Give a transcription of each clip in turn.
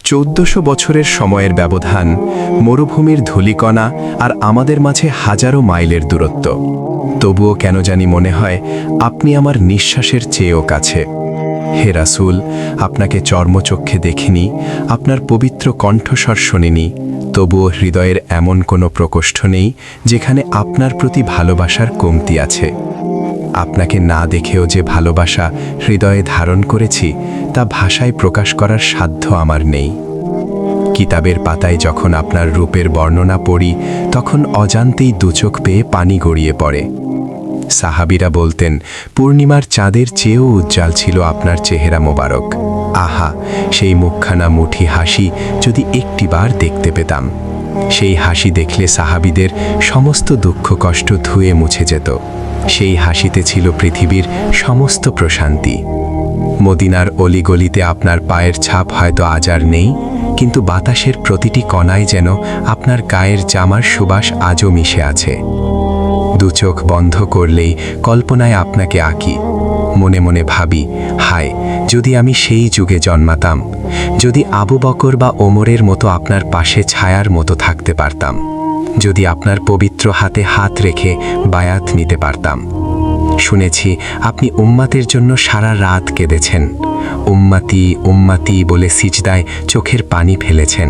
1400 বছরের সময়ের ব্যবধান, মরুভূমির ধূলিকণা আর আমাদের মাঝে হাজারো মাইলের দূরত্ব। তবুও কেন জানি মনে হয় আপনি আমার নিঃশ্বাসের চেয়েও কাছে। হে রাসূল, আপনাকে চর্মচক্ষে দেখিনি, আপনার পবিত্র কণ্ঠস্বর শুনিনি, তবুও হৃদয়ের এমন কোনো প্রকোষ্ঠ নেই যেখানে আপনার প্রতি ভালোবাসার কমতি আছে। আপনাকে না দেখেও যে ভালোবাসা হৃদয়ে ধারণ করেছি তা ভাষায় প্রকাশ করার সাধ্য আমার নেই। কিতাবের পাতায় যখন আপনার রূপের বর্ণনা পড়ি তখন অজান্তেই দুচোখ পেয়ে পানি গড়িয়ে পড়ে। সাহাবীরা বলতেন, পূর্ণিমার চাঁদের চেয়েও উজ্জ্বল ছিল আপনার চেহারা মোবারক। আহা, সেই মুখখানা মুঠি হাসি যদি একটিবার দেখতে পেতাম। সেই হাসি দেখলে সাহাবীদের সমস্ত দুঃখ কষ্ট ধুয়ে মুছে যেত। সেই হাসিতে ছিল পৃথিবীর সমস্ত প্রশান্তি। মদিনার অলিগলিতে আপনার পায়ের ছাপ হয়তো আজ আর নেই, কিন্তু বাতাসের প্রতিটি কণায় যেন আপনার গায়ের জামার সুবাস আজও মিশে আছে। দুচোখ বন্ধ করলেই কল্পনায় আপনাকে আঁকি। মনে মনে ভাবি, হায়, যদি আমি সেই যুগে জন্মাতাম, যদি আবু বকর বা ওমরের মতো আপনার পাশে ছায়ার মতো থাকতে পারতাম, যদি আপনার পবিত্র হাতে হাত রেখে বায়াত নিতে পারতাম। শুনেছি আপনি উম্মাতের জন্য সারা রাত কেঁদেছেন, উম্মাতি উম্মাতি বলে সিজদায় চোখের পানি ফেলেছেন।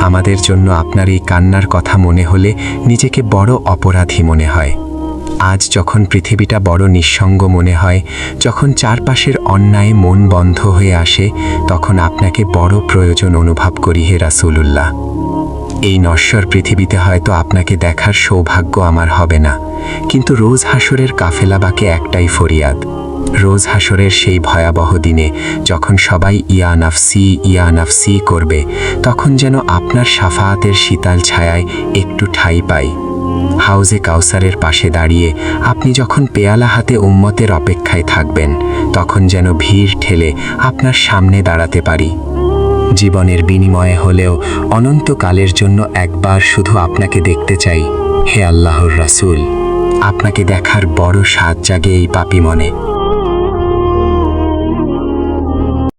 আমাদের জন্য আপনার এই কান্নার কথা মনে হলে নিজেকে বড় অপরাধী মনে হয়। আজ যখন পৃথিবীটা বড় নিঃসঙ্গ মনে হয়, যখন চারপাশের অন্যায় মন বন্ধ হয়ে আসে, তখন আপনাকে বড় প্রয়োজন অনুভব করি হে রাসূলুল্লাহ। এই নশ্বর পৃথিবীতে হয়তো আপনাকে দেখার সৌভাগ্য আমার হবে না, কিন্তু রোজ হাসরের কাফেলাবাকে একটাই ফরিয়াদ। রোজ হাসরের সেই ভয়াবহ দিনে যখন সবাই ইয়া নাফসি করবে, তখন যেন আপনার শাফাআতের শীতল ছায়ায় একটু ঠাঁই পাই। হাউজে কাউসারের পাশে দাঁড়িয়ে আপনি যখন পেয়ালা হাতে উম্মতের অপেক্ষায় থাকবেন, তখন যেন ভিড় ঠেলে আপনার সামনে দাঁড়াতে পারি। জীবনের বিনিময়ে হলেও অনন্তকালের জন্য একবার শুধু আপনাকে দেখতে চাই হে আল্লাহর রাসূল। আপনাকে দেখার বড় স্বাদ জাগে এই পাপী মনে।